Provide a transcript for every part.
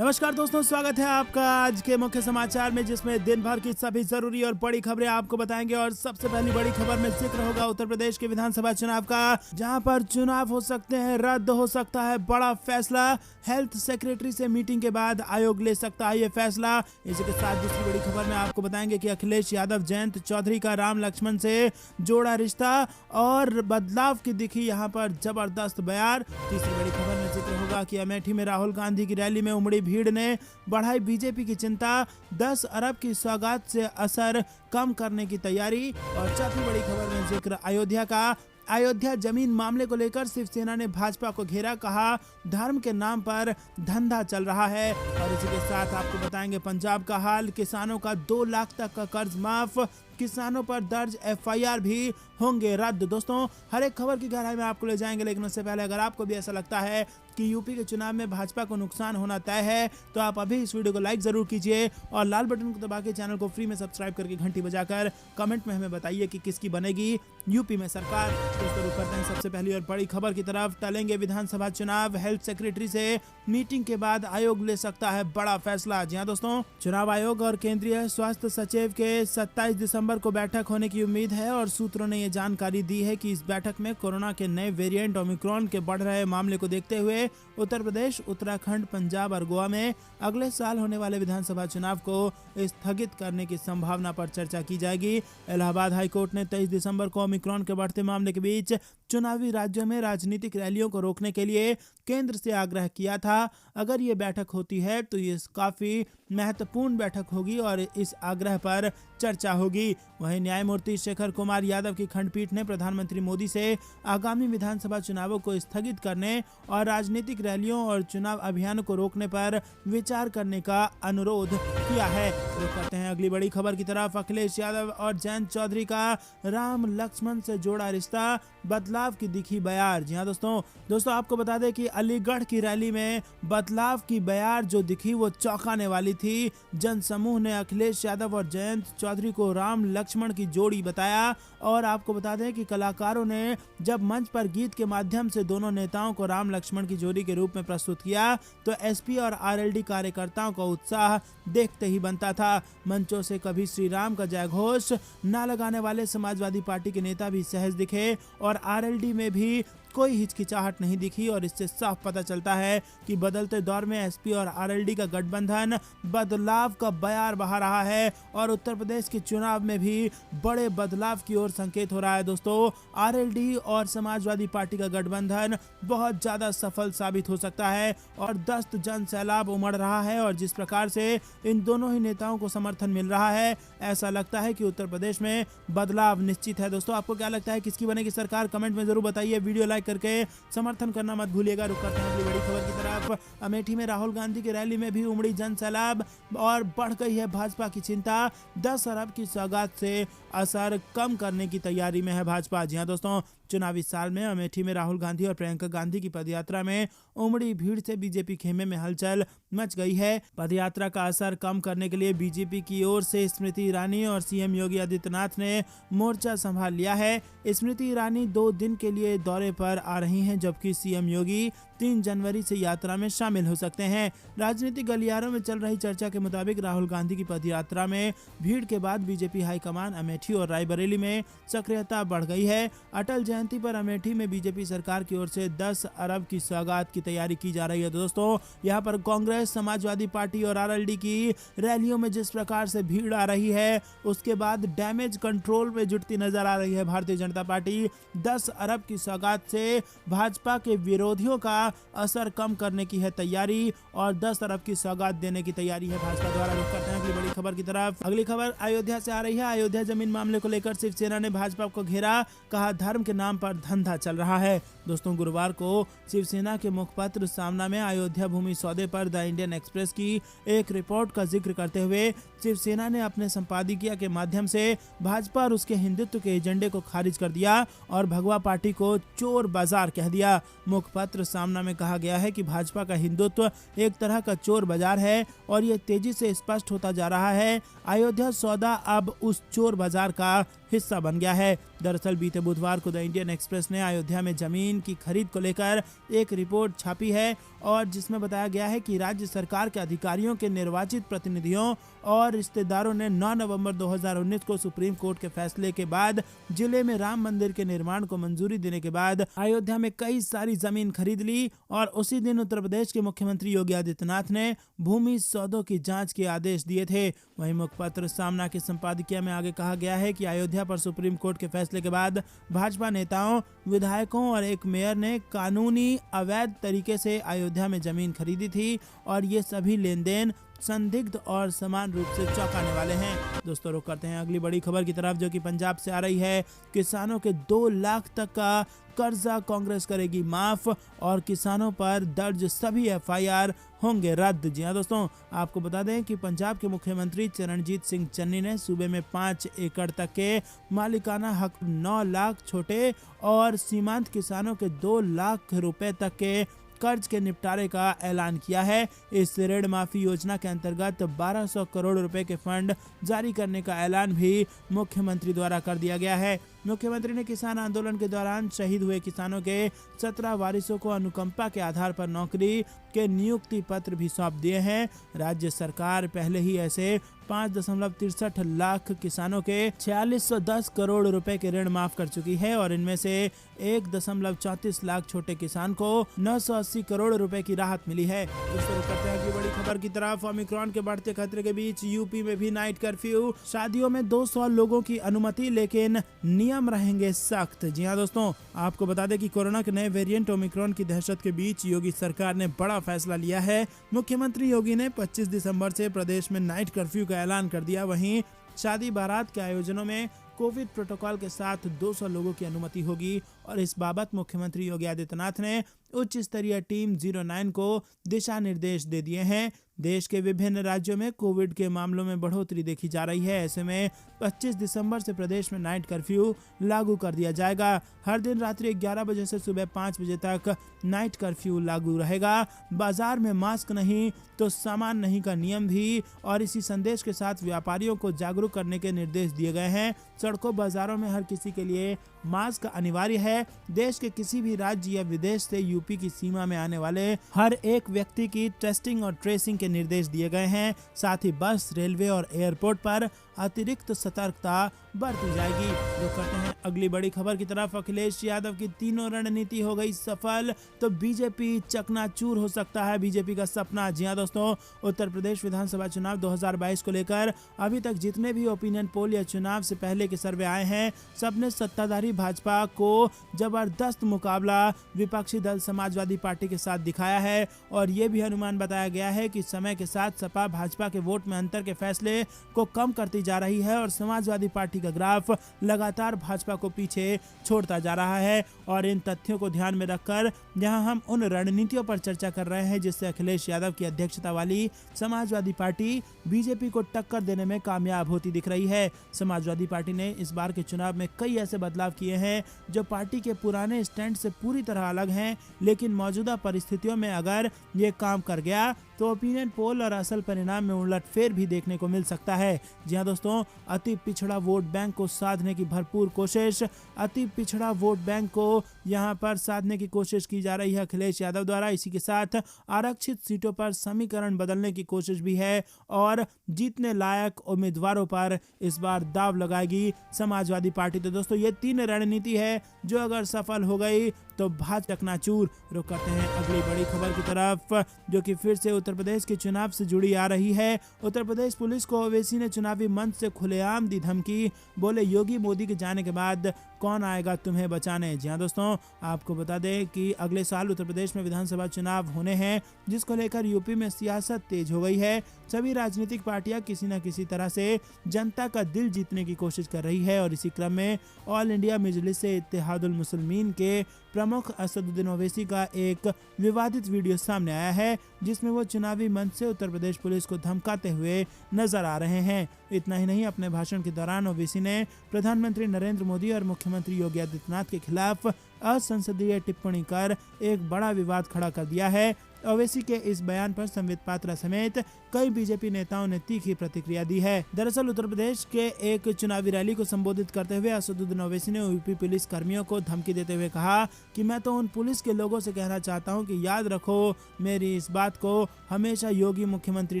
नमस्कार दोस्तों, स्वागत है आपका आज के मुख्य समाचार में, जिसमें दिन भर की सभी जरूरी और बड़ी खबरें आपको बताएंगे। और सबसे पहली बड़ी खबर में जिक्र होगा उत्तर प्रदेश के विधानसभा चुनाव का, जहां पर चुनाव हो सकते हैं रद्द, हो सकता है बड़ा फैसला। हेल्थ सेक्रेटरी से मीटिंग के बाद आयोग ले सकता है ये फैसला। इसी के साथ दूसरी बड़ी खबर में आपको बताएंगे कि अखिलेश यादव जयंत चौधरी का राम लक्ष्मण से जोड़ा रिश्ता और बदलाव की दिखी यहाँ पर जबरदस्त बयार। तीसरी बड़ी खबर में जिक्र होगा कि अमेठी में राहुल गांधी की रैली में उमड़ी भीड़ ने बढ़ाई बीजेपी की चिंता, 10 अरब की सौगात से असर कम करने की तैयारी। और चौथी बड़ी खबर में जिक्र अयोध्या का। अयोध्या जमीन मामले को लेकर शिवसेना ने भाजपा को घेरा, कहा धर्म के नाम पर धंधा चल रहा है। और इसी के साथ आपको बताएंगे पंजाब का हाल, किसानों का 2 लाख तक का कर्ज माफ, किसानों पर दर्ज एफआईआर भी होंगे रद्द। दोस्तों, हर एक खबर की गहराई में आपको ले जाएंगे, लेकिन उससे पहले अगर आपको भी ऐसा लगता है कि यूपी के चुनाव में भाजपा को नुकसान होना तय है, तो आप अभी इस वीडियो को लाइक जरूर कीजिए और लाल बटन को दबा के चैनल को फ्री में सब्सक्राइब करके घंटी बजाकर कमेंट में हमें बताइए कि किसकी बनेगी यूपी में सरकार। दोस्तों, रुक करते हैं सबसे पहली और बड़ी खबर की तरफ। टलेंगे विधानसभा चुनाव, हेल्थ सेक्रेटरी से मीटिंग के बाद आयोग ले सकता है बड़ा फैसला। जी हाँ दोस्तों, चुनाव आयोग और केंद्रीय स्वास्थ्य सचिव के 27 दिसंबर को बैठक होने की उम्मीद है और सूत्रों ने ये जानकारी दी है कि इस बैठक में कोरोना के नए वेरिएंट ओमिक्रॉन के बढ़ रहे मामले को देखते हुए उत्तर प्रदेश, उत्तराखंड, पंजाब और गोवा में अगले साल होने वाले विधानसभा चुनाव को स्थगित करने की संभावना पर चर्चा की जाएगी। इलाहाबाद हाईकोर्ट ने 23 दिसंबर को ओमिक्रॉन के बढ़ते मामले के बीच चुनावी राज्यों में राजनीतिक रैलियों को रोकने के लिए केंद्र से आग्रह किया था। अगर ये बैठक होती है तो ये काफी महत्वपूर्ण बैठक होगी और इस आग्रह पर चर्चा होगी। वहीं न्यायमूर्ति शेखर कुमार यादव की खंडपीठ ने प्रधानमंत्री मोदी से आगामी विधानसभा चुनावों को स्थगित करने और राजनीतिक रैलियों और चुनाव अभियान को रोकने पर विचार करने का अनुरोध किया है। तो करते हैं अगली बड़ी खबर की तरफ। अखिलेश यादव और जयंत चौधरी का राम लक्ष्मण से जोड़ा रिश्ता, बदलाव की दिखी बयार। जी हाँ दोस्तों आपको बता दें कि अलीगढ़ की रैली में बदलाव की बयार जो दिखी वो चौंकाने वाली थी। जनसमूह ने अखिलेश यादव और जयंत चौधरी को राम लक्ष्मण की जोड़ी बताया और आपको बता दें कि कलाकारों ने जब मंच पर गीत के माध्यम से दोनों नेताओं को राम लक्ष्मण की जोड़ी के रूप में प्रस्तुत किया तो एसपी और आरएलडी कार्यकर्ताओं का उत्साह देखते ही बनता था। मंचों से कभी श्री राम का जय घोष न लगाने वाले समाजवादी पार्टी के नेता भी सहज दिखे और आरएलडी में भी कोई हिचकिचाहट नहीं दिखी। और इससे साफ पता चलता है कि बदलते दौर में एसपी और आरएलडी का गठबंधन बदलाव का बयार बहा रहा है और उत्तर प्रदेश के चुनाव में भी बड़े बदलाव की ओर संकेत हो रहा है। दोस्तों, आरएलडी और समाजवादी पार्टी का गठबंधन बहुत ज्यादा सफल साबित हो सकता है और 10 जन सैलाब उमड़ रहा है। और जिस प्रकार से इन दोनों ही नेताओं को समर्थन मिल रहा है, ऐसा लगता है कि उत्तर प्रदेश में बदलाव निश्चित है। दोस्तों, आपको क्या लगता है किसकी बनेगी सरकार? कमेंट में जरूर बताइए। वीडियो लाइक करके समर्थन करना मत भूलिएगा। रुक करते हैं अगली बड़ी खबर की तरफ। अमेठी में राहुल गांधी की रैली में भी उमड़ी जन सैलाब और बढ़ गई है भाजपा की चिंता, 10 अरब की सौगात से असर कम करने की तैयारी में है भाजपा। जी हाँ दोस्तों, चुनावी साल में अमेठी में राहुल गांधी और प्रियंका गांधी की पदयात्रा में उमड़ी भीड़ से बीजेपी खेमे में हलचल मच गई है। पदयात्रा का असर कम करने के लिए बीजेपी की ओर से स्मृति ईरानी और सीएम योगी आदित्यनाथ ने मोर्चा संभाल लिया है। स्मृति ईरानी 2 दिन के लिए दौरे पर आ रही हैं, जबकि सीएम योगी 3 जनवरी से यात्रा में शामिल हो सकते हैं। राजनीतिक गलियारों में चल रही चर्चा के मुताबिक राहुल गांधी की पदयात्रा में भीड़ के बाद बीजेपी हाईकमान अमेठी और रायबरेली में सक्रियता बढ़ गई है। अटल जयंती पर अमेठी में बीजेपी सरकार की ओर से 10 अरब की सौगात की तैयारी की जा रही है। दोस्तों, यहाँ पर कांग्रेस, समाजवादी पार्टी और आरएलडी की रैलियों में जिस प्रकार से भीड़ आ रही है, उसके बाद डैमेज कंट्रोल में जुटती नजर आ रही है भारतीय जनता पार्टी। 10 अरब की सौगात से भाजपा के विरोधियों का असर कम करने की है तैयारी और 10 अरब की सौगात देने की तैयारी है भाजपा द्वारा। रुक करते हैं अगली बड़ी खबर की तरफ। अगली खबर अयोध्या से आ रही है। अयोध्या जमीन मामले को लेकर शिवसेना ने भाजपा को घेरा, कहा धर्म के नाम पर धंधा चल रहा है। दोस्तों, गुरुवार को शिवसेना के मुखपत्र सामना में अयोध्या भूमि सौदे पर द इंडियन एक्सप्रेस की एक रिपोर्ट का जिक्र करते हुए शिवसेना ने अपने संपादकीय के माध्यम से भाजपा और उसके हिंदुत्व के एजेंडे को खारिज कर दिया और भगवा पार्टी को चोर बाजार कह दिया। मुखपत्र सामना में कहा गया है कि भाजपा का हिंदुत्व एक तरह का चोर बाजार है और ये तेजी से स्पष्ट होता जा रहा है। अयोध्या सौदा अब उस चोर बाजार का हिस्सा बन गया है। दरअसल बीते बुधवार को द इंडियन एक्सप्रेस ने अयोध्या में जमीन की खरीद को लेकर एक रिपोर्ट छापी है और जिसमें बताया गया है कि राज्य सरकार के अधिकारियों के निर्वाचित प्रतिनिधियों और रिश्तेदारों ने 9 नवंबर 2019 को सुप्रीम कोर्ट के फैसले के बाद जिले में राम मंदिर के निर्माण को मंजूरी देने के बाद अयोध्या में कई सारी जमीन खरीद ली और उसी दिन उत्तर प्रदेश के मुख्यमंत्री योगी आदित्यनाथ ने भूमि सौदों की जांच के आदेश दिए थे। वहीं मुखपत्र सामना के संपादकीय में आगे कहा गया है कि अयोध्या पर सुप्रीम कोर्ट के फैसले के बाद भाजपा नेताओं, विधायकों और एक मेयर ने कानूनी अवैध तरीके से अयोध्या में जमीन खरीदी थी और ये सभी लेन देन संदिग्ध और समान रूप से चौंकाने वाले हैं। दोस्तों रुक करते हैं अगली बड़ी खबर की तरफ, जो कि पंजाब से आ रही है। किसानों के 2 लाख तक का कर्जा कांग्रेस करेगी माफ और किसानों पर दर्ज सभी एफआईआर होंगे रद्द। जी हां दोस्तों, आपको बता दें कि पंजाब के मुख्यमंत्री चरणजीत सिंह चन्नी ने सूबे में 5 एकड़ तक के मालिकाना हक 9 लाख छोटे और सीमांत किसानों के 2 लाख रुपए तक के कर्ज के निपटारे का ऐलान किया है। इस ऋण माफी योजना के अंतर्गत 1200 करोड़ रुपए के फंड जारी करने का ऐलान भी मुख्यमंत्री द्वारा कर दिया गया है। मुख्यमंत्री ने किसान आंदोलन के दौरान शहीद हुए किसानों के 17 वारिसों को अनुकंपा के आधार पर नौकरी के नियुक्ति पत्र भी सौंप दिए हैं। राज्य सरकार पहले ही ऐसे 5.63 लाख किसानों के 4610 करोड़ रुपए के ऋण माफ कर चुकी है और इनमें से 1.34 लाख छोटे किसान को 980 करोड़ रुपए की राहत मिली है। शुरू करते हैं कि बड़ी खबर की तरफ। ओमिक्रॉन के बढ़ते खतरे के बीच यूपी में भी नाइट कर्फ्यू, शादियों में 200 लोगों की अनुमति लेकिन नियम रहेंगे सख्त। जी हाँ दोस्तों, आपको बता दें कि कोरोना के नए वेरिएंट ओमिक्रॉन की दहशत के बीच योगी सरकार ने बड़ा फैसला लिया है। मुख्यमंत्री योगी ने 25 दिसंबर से प्रदेश में नाइट कर्फ्यू का ऐलान कर दिया। वहीं शादी बारात के आयोजनों में कोविड प्रोटोकॉल के साथ 200 लोगों की अनुमति होगी और इस बाबत मुख्यमंत्री योगी आदित्यनाथ ने उच्च स्तरीय टीम 09 को दिशा निर्देश दे दिए हैं। देश के विभिन्न राज्यों में कोविड के मामलों में बढ़ोतरी देखी जा रही है। ऐसे में 25 दिसंबर से प्रदेश में नाइट कर्फ्यू लागू कर दिया जाएगा। हर दिन रात्रि 11 बजे से सुबह 5 बजे तक नाइट कर्फ्यू लागू रहेगा। बाजार में मास्क नहीं तो सामान नहीं का नियम भी और इसी संदेश के साथ व्यापारियों को जागरूक करने के निर्देश दिए गए हैं। सड़कों बाजारों में हर किसी के लिए मास्क अनिवार्य है। देश के किसी भी राज्य या विदेश से यूपी की सीमा में आने वाले हर एक व्यक्ति की टेस्टिंग और ट्रेसिंग के निर्देश दिए गए हैं। साथ ही बस, रेलवे और एयरपोर्ट पर अतिरिक्त सतर्कता बरती जाएगी। जो करते हैं अगली बड़ी खबर की तरफ। अखिलेश यादव की तीनों रणनीति हो गई सफल तो बीजेपी चकनाचूर हो सकता है बीजेपी का सपना। जी हां दोस्तों, उत्तर प्रदेश विधानसभा चुनाव 2022 को लेकर अभी तक जितने भी ओपिनियन पोल या चुनाव से पहले के सर्वे आए हैं, सबने सत्ताधारी भाजपा को जबरदस्त मुकाबला विपक्षी दल समाजवादी पार्टी के साथ दिखाया है और ये भी अनुमान बताया गया है कि समय के साथ सपा भाजपा के वोट में अंतर के फैसले को कम करती जा रही है और समाजवादी पार्टी का ग्राफ लगातार भाजपा को पीछे छोड़ता जा रहा है। और इन तथ्यों को ध्यान में रखकर यहां हम उन रणनीतियों पर चर्चा कर रहे हैं जिससे अखिलेश यादव की अध्यक्षता वाली समाजवादी पार्टी बीजेपी को टक्कर देने में कामयाब होती दिख रही है। समाजवादी पार्टी ने इस बार के चुनाव में कई ऐसे बदलाव किए हैं जो पार्टी के पुराने स्टैंड से पूरी तरह अलग हैं, लेकिन मौजूदा परिस्थितियों में अगर ये काम कर गया तो ओपिनियन पोल और असल परिणाम में उलटफेर भी देखने को मिल सकता है। जी हां दोस्तों, अति पिछड़ा वोट बैंक को साधने की भरपूर कोशिश, अति पिछड़ा वोट बैंक को यहां पर साधने की कोशिश की जा रही है अखिलेश यादव द्वारा। इसी के साथ आरक्षित सीटों पर समीकरण बदलने की कोशिश भी है और जीतने लायक उम्मीदवारों पर इस बार दाव लगाएगी समाजवादी पार्टी। तो दोस्तों, ये 3 रणनीति है जो अगर सफल हो गई तो भाजपा चकनाचूर। रुक करते हैं अगली बड़ी खबर की तरफ, जो कि फिर से उत्तर प्रदेश के चुनाव से जुड़ी आ रही है। उत्तर प्रदेश पुलिस को ओवैसी ने चुनावी मंच से खुलेआम दी धमकी, बोले योगी मोदी के जाने के बाद कौन आएगा तुम्हें बचाने। जी हां दोस्तों, आपको बता दें कि अगले साल उत्तर प्रदेश में विधानसभा चुनाव होने हैं, जिसको लेकर यूपी में सियासत तेज हो गई है। सभी राजनीतिक पार्टियां किसी न किसी तरह से जनता का दिल जीतने की कोशिश कर रही है और इसी क्रम में ऑल इंडिया मजलिस इत्तेहादुल मुस्लिमीन के प्रमुख असदुद्दीन ओवैसी का एक विवादित वीडियो सामने आया है, जिसमें वो चुनावी मंच से उत्तर प्रदेश पुलिस को धमकाते हुए नजर आ रहे हैं। इतना ही नहीं, अपने भाषण के दौरान ओवैसी ने प्रधानमंत्री नरेंद्र मोदी और मुख्यमंत्री योगी आदित्यनाथ के खिलाफ असंसदीय टिप्पणी कर एक बड़ा विवाद खड़ा कर दिया है। ओवैसी के इस बयान पर संबित पात्रा समेत कई बीजेपी नेताओं ने तीखी प्रतिक्रिया दी है। दरअसल उत्तर प्रदेश के एक चुनावी रैली को संबोधित करते हुए असदुद्दीन ओवैसी ने यूपी पुलिस कर्मियों को धमकी देते हुए कहा कि मैं तो उन पुलिस के लोगों से कहना चाहता हूं कि याद रखो मेरी इस बात को, हमेशा योगी मुख्यमंत्री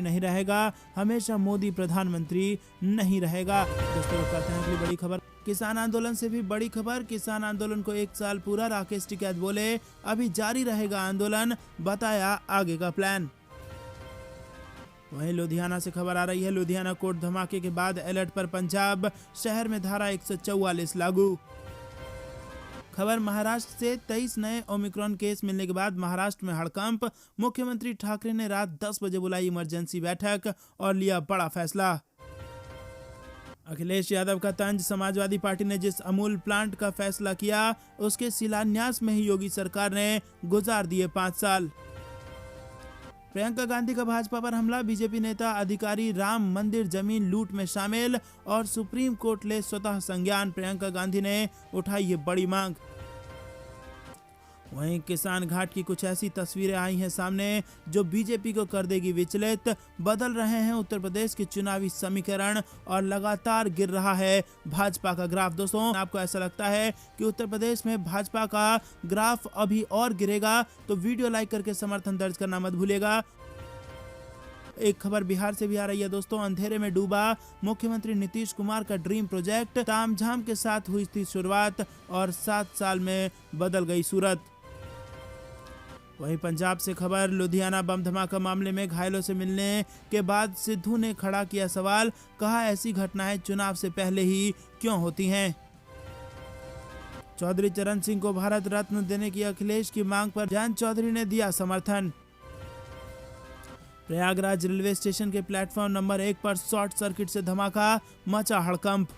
नहीं रहेगा, हमेशा मोदी प्रधानमंत्री नहीं रहेगा। दोस्तों करते हैं अगली बड़ी खबर। किसान आंदोलन से भी बड़ी खबर। किसान आंदोलन को 1 साल पूरा, राकेश टिकैत बोले अभी जारी रहेगा आंदोलन, बताया आगे का प्लान। वहीं लुधियाना से खबर आ रही है। लुधियाना कोर्ट धमाके के बाद अलर्ट पर पंजाब, शहर में धारा 144 लागू। खबर महाराष्ट्र से 23 नए ओमिक्रॉन केस मिलने के बाद महाराष्ट्र में हड़कंप। मुख्यमंत्री ठाकरे ने रात 10 बजे बुलाई इमरजेंसी बैठक और लिया बड़ा फैसला। अखिलेश यादव का तंज, समाजवादी पार्टी ने जिस अमूल प्लांट का फैसला किया उसके शिलान्यास में ही योगी सरकार ने गुजार दिए 5 साल। प्रियंका गांधी का भाजपा पर हमला, बीजेपी नेता अधिकारी राम मंदिर जमीन लूट में शामिल और सुप्रीम कोर्ट ले स्वतः संज्ञान, प्रियंका गांधी ने उठाई ये बड़ी मांग। वहीं किसान घाट की कुछ ऐसी तस्वीरें आई हैं सामने जो बीजेपी को कर देगी विचलित। बदल रहे हैं उत्तर प्रदेश के चुनावी समीकरण और लगातार गिर रहा है भाजपा का ग्राफ। दोस्तों आपको ऐसा लगता है कि उत्तर प्रदेश में भाजपा का ग्राफ अभी और गिरेगा तो वीडियो लाइक करके समर्थन दर्ज करना मत भूलिएगा। एक खबर बिहार से भी आ रही है दोस्तों। अंधेरे में डूबा मुख्यमंत्री नीतीश कुमार का ड्रीम प्रोजेक्ट, तामझाम के साथ हुई थी शुरुआत और 7 साल में बदल गई सूरत। वहीं पंजाब से खबर, लुधियाना बम धमाका मामले में घायलों से मिलने के बाद सिद्धू ने खड़ा किया सवाल, कहा ऐसी घटनाएं चुनाव से पहले ही क्यों होती हैं। चौधरी चरण सिंह को भारत रत्न देने की अखिलेश की मांग पर जयंत चौधरी ने दिया समर्थन। प्रयागराज रेलवे स्टेशन के प्लेटफॉर्म नंबर 1 पर शॉर्ट सर्किट से धमाका, मचा हड़कंप।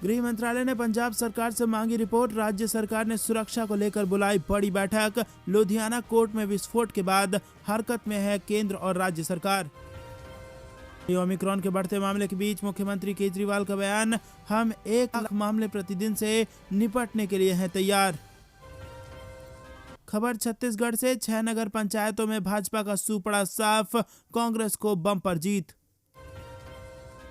गृह मंत्रालय ने पंजाब सरकार से मांगी रिपोर्ट, राज्य सरकार ने सुरक्षा को लेकर बुलाई बड़ी बैठक। लुधियाना कोर्ट में विस्फोट के बाद हरकत में है केंद्र और राज्य सरकार। ओमिक्रॉन के बढ़ते मामले के बीच मुख्यमंत्री केजरीवाल का बयान, हम 1 लाख मामले प्रतिदिन से निपटने के लिए हैं तैयार। खबर छत्तीसगढ़ से, 6 नगर पंचायतों में भाजपा का सूपड़ा साफ, कांग्रेस को बम्पर जीत।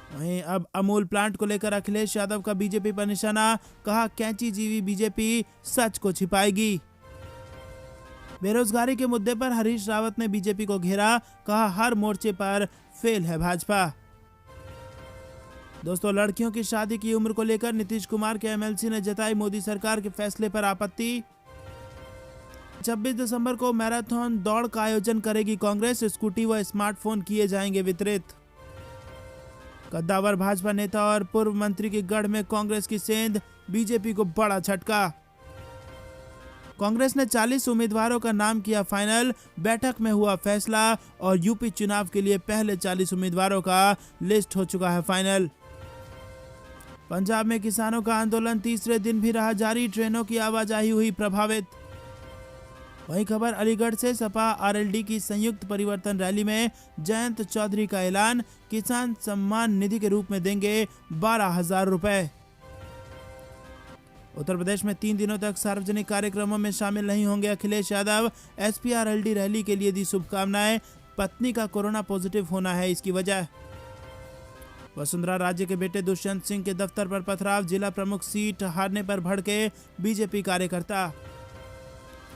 वहीं अब अमूल प्लांट को लेकर अखिलेश यादव का बीजेपी पर निशाना, कहा कैंची जीवी बीजेपी सच को छिपाएगी। बेरोजगारी के मुद्दे पर हरीश रावत ने बीजेपी को घेरा, कहा हर मोर्चे पर फेल है भाजपा। दोस्तों लड़कियों की शादी की उम्र को लेकर नीतीश कुमार के एमएलसी ने जताई मोदी सरकार के फैसले पर आपत्ति। 26 दिसंबर को मैराथन दौड़ का आयोजन करेगी कांग्रेस, स्कूटी व स्मार्टफोन किए जाएंगे वितरित। कद्दावर भाजपा नेता और पूर्व मंत्री के गढ़ में कांग्रेस की सेंध, बीजेपी को बड़ा झटका। कांग्रेस ने 40 उम्मीदवारों का नाम किया फाइनल, बैठक में हुआ फैसला और यूपी चुनाव के लिए पहले 40 उम्मीदवारों का लिस्ट हो चुका है फाइनल। पंजाब में किसानों का आंदोलन तीसरे दिन भी रहा जारी, ट्रेनों की आवाजाही हुई प्रभावित। वही खबर अलीगढ़ से, सपा आरएलडी की संयुक्त परिवर्तन रैली में जयंत चौधरी का ऐलान, किसान सम्मान निधि के रूप में देंगे 12,000 रुपए। उत्तर प्रदेश में 3 दिनों तक सार्वजनिक कार्यक्रमों में शामिल नहीं होंगे Akhilesh Yadav, SP RLD rally के लिए दी शुभकामनाएं, पत्नी का कोरोना पॉजिटिव होना है इसकी वजह। वसुंधरा राज्य के बेटे दुष्यंत सिंह के दफ्तर पर पथराव, जिला प्रमुख सीट हारने पर भड़के बीजेपी कार्यकर्ता।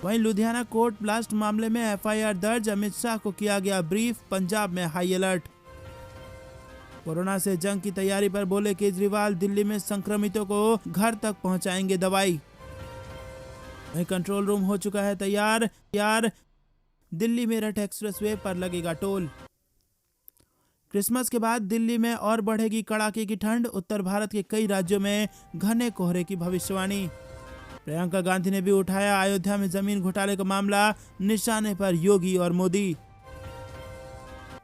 वहीं लुधियाना कोर्ट ब्लास्ट मामले में एफआईआर दर्ज, अमित शाह को किया गया ब्रीफ, पंजाब में हाई अलर्ट। कोरोना से जंग की तैयारी पर बोले केजरीवाल, दिल्ली में संक्रमितों को घर तक पहुंचाएंगे दवाई। वहीं कंट्रोल रूम हो चुका है तैयार, दिल्ली मेरठ एक्सप्रेसवे पर लगेगा टोल। क्रिसमस के बाद दिल्ली में और बढ़ेगी कड़ाके की ठंड, उत्तर भारत के कई राज्यों में घने कोहरे की भविष्यवाणी। प्रियंका गांधी ने भी उठाया अयोध्या में जमीन घोटाले का मामला, निशाने पर योगी और मोदी।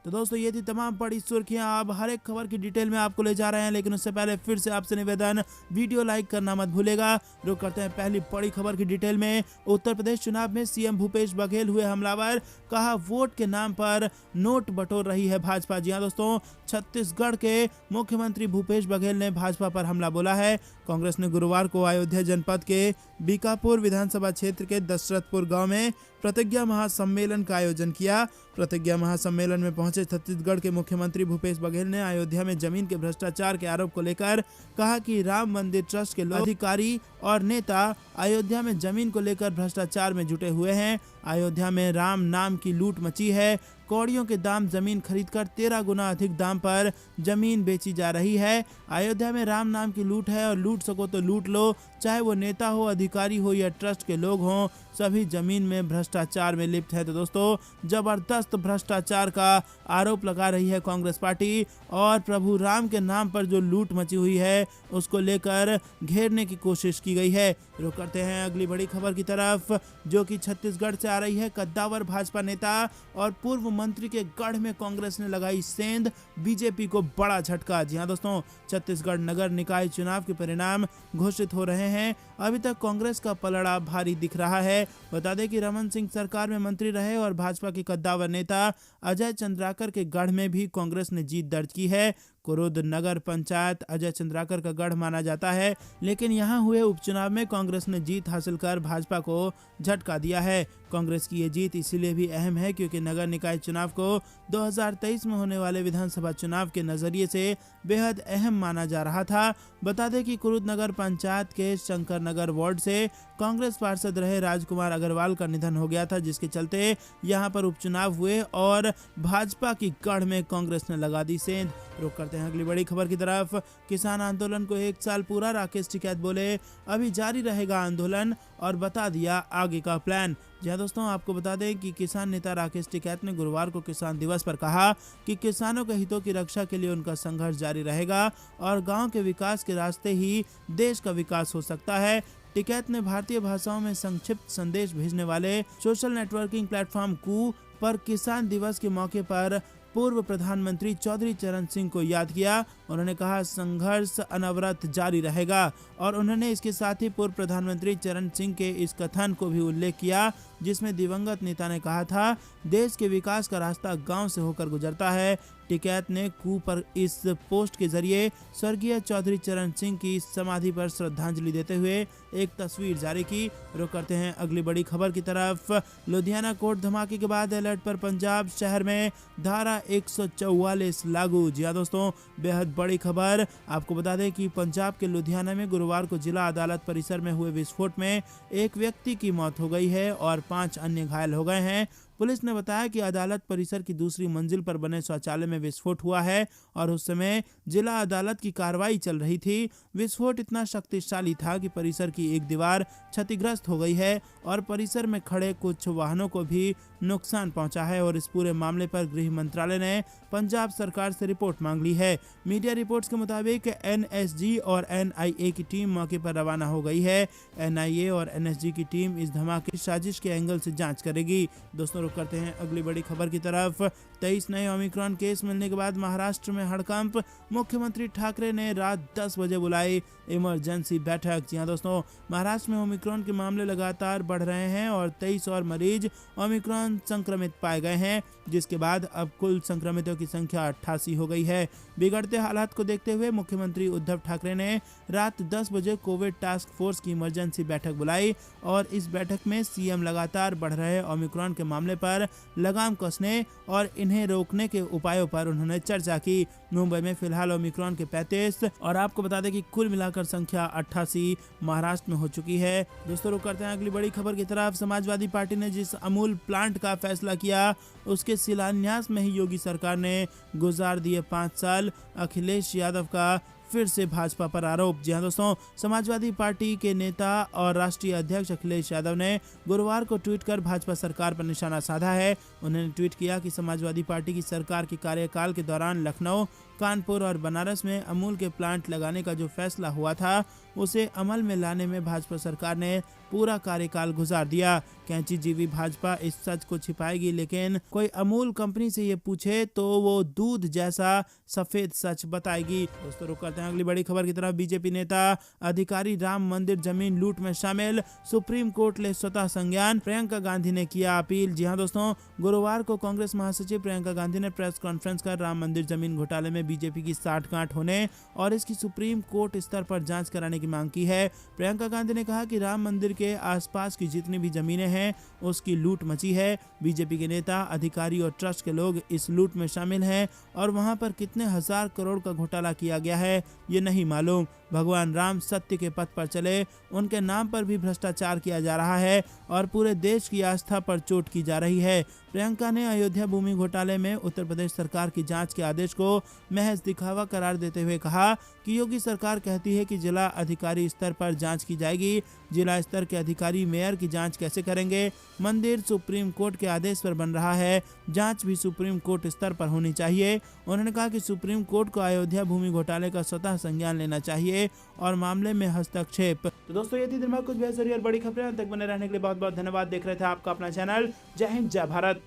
तो दोस्तों ये थी तमाम बड़ी सुर्खियां, अब हर एक खबर की डिटेल में आपको ले जा रहे हैं, लेकिन उससे पहले फिर से आपसे निवेदन, वीडियो लाइक करना मत भूलेगा। रुक करते हैं पहली बड़ी खबर की डिटेल में। उत्तर प्रदेश चुनाव में सीएम भूपेश बघेल हुए हमलावर, कहा वोट के नाम पर नोट बटोर रही है भाजपा। जी हां दोस्तों, छत्तीसगढ़ के मुख्यमंत्री भूपेश बघेल ने भाजपा पर हमला बोला है। कांग्रेस ने गुरुवार को अयोध्या जनपद के बीकापुर विधानसभा क्षेत्र के दशरथपुर गाँव में प्रतिज्ञा महासम्मेलन का आयोजन किया। प्रतिज्ञा महासम्मेलन में पहुंचे छत्तीसगढ़ के मुख्यमंत्री भूपेश बघेल ने अयोध्या में जमीन के भ्रष्टाचार के आरोप को लेकर कहा कि राम मंदिर ट्रस्ट के लोग, अधिकारी और नेता अयोध्या में जमीन को लेकर भ्रष्टाचार में जुटे हुए हैं। अयोध्या में राम नाम की लूट मची है। कौड़ियों के दाम जमीन खरीदकर 13 गुना अधिक दाम पर जमीन बेची जा रही है। अयोध्या में राम नाम की लूट है और लूट सको तो लूट लो, चाहे वो नेता हो, अधिकारी हो या ट्रस्ट के लोग हों, सभी जमीन में भ्रष्टाचार में लिप्त है। तो दोस्तों, जबरदस्त भ्रष्टाचार का आरोप लगा रही है कांग्रेस पार्टी और प्रभु राम के नाम पर जो लूट मची हुई है उसको लेकर घेरने की कोशिश की गई है। रुक करते हैं अगली बड़ी खबर की तरफ, जो कि छत्तीसगढ़ से आ रही है। कद्दावर भाजपा नेता और पूर्व मंत्री के गढ़ में कांग्रेस ने लगाई सेंध, बीजेपी को बड़ा झटका। जी हां दोस्तों, छत्तीसगढ़ नगर निकाय चुनाव के परिणाम घोषित हो रहे हैं। अभी तक कांग्रेस का पलड़ा भारी दिख रहा है। बता दें कि रमन सिंह सरकार में मंत्री रहे और भाजपा के कद्दावर नेता अजय चंद्राकर के गढ़ में भी कांग्रेस ने जीत दर्ज की है। कुरुद नगर पंचायत अजय चंद्राकर का गढ़ माना जाता है, लेकिन यहां हुए उपचुनाव में कांग्रेस ने जीत हासिल कर भाजपा को झटका दिया है। कांग्रेस की ये जीत इसीलिए भी अहम है क्योंकि नगर निकाय चुनाव को 2023 में होने वाले विधानसभा चुनाव के नजरिए से बेहद अहम माना जा रहा था। बता दें कि कुरुद नगर पंचायत के शंकर नगर वार्ड से कांग्रेस पार्षद रहे राजकुमार अग्रवाल का निधन हो गया था, जिसके चलते यहां पर उपचुनाव हुए और भाजपा की गढ़ में कांग्रेस ने लगा दी सेंध। रुक करते हैं अगली बड़ी खबर की तरफ। किसान आंदोलन को 1 साल पूरा, राकेश टिकैत बोले अभी जारी रहेगा आंदोलन और बता दिया आगे का प्लान। जी हां दोस्तों, आपको बता दें कि किसान नेता राकेश टिकैत ने गुरुवार को किसान दिवस पर कहा कि किसानों के हितों की रक्षा के लिए उनका संघर्ष जारी रहेगा और गांव के विकास के रास्ते ही देश का विकास हो सकता है। टिकैत ने भारतीय भाषाओं में संक्षिप्त संदेश भेजने वाले सोशल नेटवर्किंग प्लेटफॉर्म कू पर किसान दिवस के मौके पर पूर्व प्रधानमंत्री चौधरी चरण सिंह को याद किया। उन्होंने कहा संघर्ष अनवरत जारी रहेगा और उन्होंने इसके साथ ही पूर्व प्रधानमंत्री चरण सिंह के इस कथन को भी उल्लेख किया जिसमें दिवंगत नेता ने कहा था देश के विकास का रास्ता गांव से होकर गुजरता है। टिकैत ने कू पर इस पोस्ट के जरिए स्वर्गीय चौधरी चरण सिंह की समाधि पर श्रद्धांजलि देते हुए एक तस्वीर जारी की। रुक करते हैं अगली बड़ी खबर की तरफ। लुधियाना कोर्ट धमाके के बाद अलर्ट पर पंजाब, शहर में धारा 144 लागू। जी हां दोस्तों, बेहद बड़ी खबर। आपको बता दें कि पंजाब के लुधियाना में गुरुवार को जिला अदालत परिसर में हुए विस्फोट में एक व्यक्ति की मौत हो गई है और 5 अन्य घायल हो गए हैं। पुलिस ने बताया कि अदालत परिसर की दूसरी मंजिल पर बने शौचालय में विस्फोट हुआ है और उस समय जिला अदालत की कार्रवाई चल रही थी। विस्फोट इतना शक्तिशाली था कि परिसर की एक दीवार क्षतिग्रस्त हो गई है और परिसर में खड़े कुछ वाहनों को भी नुकसान पहुंचा है और इस पूरे मामले पर गृह मंत्रालय ने पंजाब सरकार से रिपोर्ट मांग ली है। मीडिया रिपोर्ट्स के मुताबिक एनएसजी और एनआईए की टीम मौके पर रवाना हो गई है। एनआईए और एनएसजी की टीम इस धमाके की साजिश के एंगल से जांच करेगी। दोस्तों, रुक करते हैं अगली बड़ी खबर की तरफ। 23 नए ओमिक्रॉन केस मिलने के बाद महाराष्ट्र में हड़कंप। मुख्यमंत्री ठाकरे ने रात 10 बजे बुलाई इमरजेंसी बैठक। जी हां दोस्तों, महाराष्ट्र में ओमिक्रॉन के मामले लगातार बढ़ रहे हैं और 23 और मरीज ओमिक्रॉन संक्रमित पाए गए हैं, जिसके बाद अब कुल संक्रमितों की संख्या 88 हो गई है। बिगड़ते हालात को देखते हुए मुख्यमंत्री उद्धव ठाकरे ने रात 10 बजे कोविड टास्क फोर्स की इमरजेंसी बैठक बुलाई और इस बैठक में सीएम लगातार बढ़ रहे ओमिक्रॉन के मामले पर लगाम कसने और इन्हें रोकने के उपायों पर उन्होंने चर्चा की। मुंबई में फिलहाल ओमिक्रॉन के 35 और आपको बता दें कि कुल मिलाकर संख्या 88 महाराष्ट्र में हो चुकी है। दोस्तों, रुक करते हैं अगली बड़ी खबर की तरफ। समाजवादी पार्टी ने जिस अमूल प्लांट का फैसला किया उसके शिलान्यास में ही योगी सरकार ने गुजार दिए 5 साल। अखिलेश यादव का फिर से भाजपा पर आरोप। जी हां दोस्तों, समाजवादी पार्टी के नेता और राष्ट्रीय अध्यक्ष अखिलेश यादव ने गुरुवार को ट्वीट कर भाजपा सरकार पर निशाना साधा है। उन्होंने ट्वीट किया कि समाजवादी पार्टी की सरकार के कार्यकाल के दौरान लखनऊ, कानपुर और बनारस में अमूल के प्लांट लगाने का जो फैसला हुआ था उसे अमल में लाने में भाजपा सरकार ने पूरा कार्यकाल गुजार दिया। कैंची जीवी भाजपा इस सच को छिपाएगी, लेकिन कोई अमूल कंपनी से ये पूछे तो वो दूध जैसा सफेद सच बताएगी। दोस्तों, रुक करते हैं हैं अगली बड़ी खबर की तरफ। बीजेपी नेता अधिकारी राम मंदिर जमीन लूट में शामिल, सुप्रीम कोर्ट ले स्वतः संज्ञान, प्रियंका गांधी ने किया अपील। जी हां दोस्तों, गुरुवार को कांग्रेस महासचिव प्रियंका गांधी ने प्रेस कॉन्फ्रेंस कर राम मंदिर जमीन घोटाले में बीजेपी की साठगांठ होने और इसकी सुप्रीम कोर्ट स्तर पर जांच कराने की मांग की है। प्रियंका गांधी ने कहा कि राम मंदिर के आसपास की जितनी भी जमीनें हैं उसकी लूट मची है। बीजेपी के नेता, अधिकारी और ट्रस्ट के लोग इस लूट में शामिल हैं और वहां पर कितने हजार करोड़ का घोटाला किया गया है ये नहीं मालूम। भगवान राम सत्य के पथ पर चले, उनके नाम पर भी भ्रष्टाचार किया जा रहा है और पूरे देश की आस्था पर चोट की जा रही है। प्रियंका ने अयोध्या भूमि घोटाले में उत्तर प्रदेश सरकार की जांच के आदेश को महज दिखावा करार देते हुए कहा कि योगी सरकार कहती है कि जिला अधिकारी स्तर पर जांच की जाएगी, जिला स्तर के अधिकारी मेयर की जांच कैसे करेंगे? मंदिर सुप्रीम कोर्ट के आदेश पर बन रहा है, जांच भी सुप्रीम कोर्ट स्तर पर होनी चाहिए। उन्होंने कहा कि सुप्रीम कोर्ट को अयोध्या भूमि घोटाले का स्वतः संज्ञान लेना चाहिए और मामले में हस्तक्षेप। तो दोस्तों, ये थी दिन भर कुछ बेहतरीन और बड़ी खबरें। तक बने रहने के लिए बहुत बहुत धन्यवाद। देख रहे थे आपका अपना चैनल जय हिंद जय भारत।